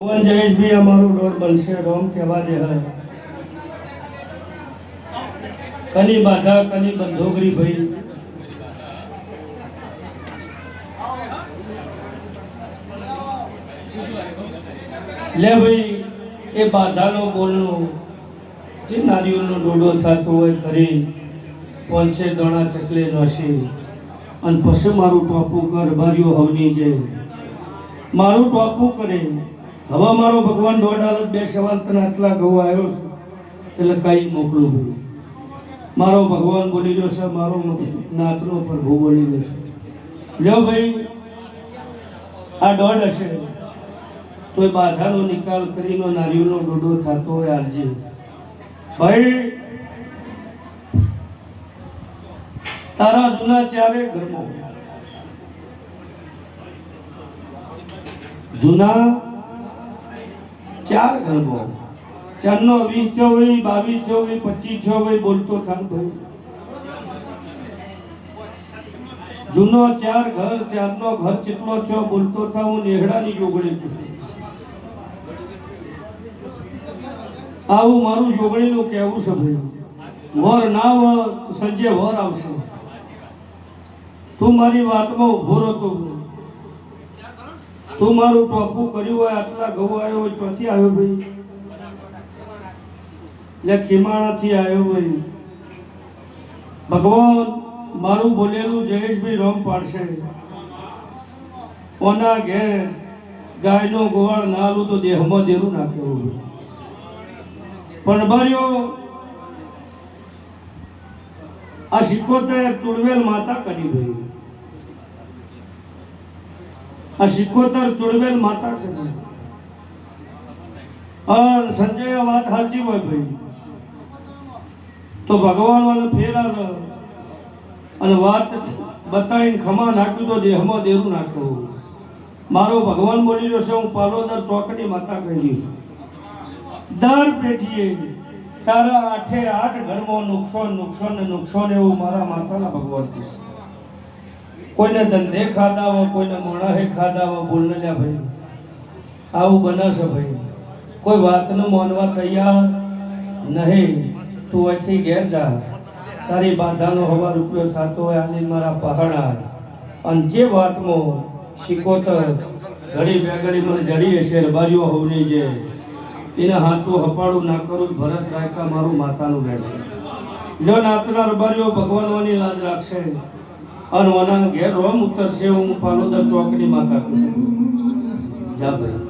ભગવાન જયેશ ભાઈ અમારું રોડ બનશે રોમ કહેવા દે કની બાધા કની બંધોગરી ભાઈ લે ભાઈ એ બાધાનો બોલનો જે નારિયેળનો ડોડો થતો હોય કરી પોંચે દોણા ચકલે નોશી અને પછી મારું ટોપું કર ભર્યો હવની જે મારું ટોપું કરે હવે મારો ભગવાન દોઢ હાલત બે સવાલ તને આટલા ઘઉં આવ્યો છે એટલે કઈ મોકલું ભાઈ મારો ભગવાન બોલી રહ્યો છે મારો નાતનો પ્રભુ બોલી રહ્યો છે લ્યો ભાઈ આ દોઢ હશે તો એ બાધાનો નિકાલ કરીને નારિયેળનો ડોડો થતો હોય આરજી ભાઈ તારા જૂના ચારે ઘરમાં જૂના ચાર ઘરમાં 4 નો 20 થયો હોય 22 થયો હોય 25 થયો હોય બોલતો થાન ભાઈ જૂનો ચાર ઘર 4 નો ઘર કેટલો થયો બોલતો થા હું નેહડાની જોગણી પૂછું આવું મારું જોગણીનું કહેવું છે ભાઈ વર ના વર સંજય વર આવશે તું મારી વાતમાં ઉભો રહેતો તું મારું ટોપું કર્યું હોય આટલા ઘઉં આવ્યો હોય ચોથી આવ્યો ભાઈ એટલે ખીમાણાથી આવ્યો ભાઈ ભગવાન મારું બોલેલું જયેશભાઈ રોમ પાડશે ઓના ઘેર ગાયનો ગોવાળ ના આલું તો દેહમાં દેરું નાખ્યું પણ બર્યો આ 77 ચુડવેલ માતા કરી ભાઈ આ 77 ચુડવેલ માતા કરી और संजय बात साची હોય ભાઈ તો ભગવાન વાળો ફેરા અને વાત બતાવીને ખમા નાખ્યું તો દેહમાં દેરું નાખ્યું મારો ભગવાન બોલી રહ્યો છે હું પાલોદર ચોકની માતા કહી છું દર પેઠીએ તારા 8 ઘરમાં નુકસાન એવું મારા માતાના ભગવાન કહેશે કોઈને ધંધે ખાધા હોય કોઈને મોણાહે ખાધા હોય બોલને લ્યા ભાઈ આવું બનાશે ભાઈ કોઈ વાતનું માનવા તૈયાર નહીં તું અહીંથી ઘેર જા તારી બાધાનો હવા રૂપિયો થતો હોય આની મારા પહાડા અને જે વાતમાં 77 ઘડી બે ઘડી મને જડી હશે રબારીઓ હોવની જે એને હાથું હપાડું ના કરું ભરત રાયકા મારું માતાનું રહેશે જો નાતના રબારીઓ ભગવાનવાની લાજ રાખશે અને ઓના ઘેર રોમ ઉતરશે હું પાલોદર ચોકની માતા કહું જા ભાઈ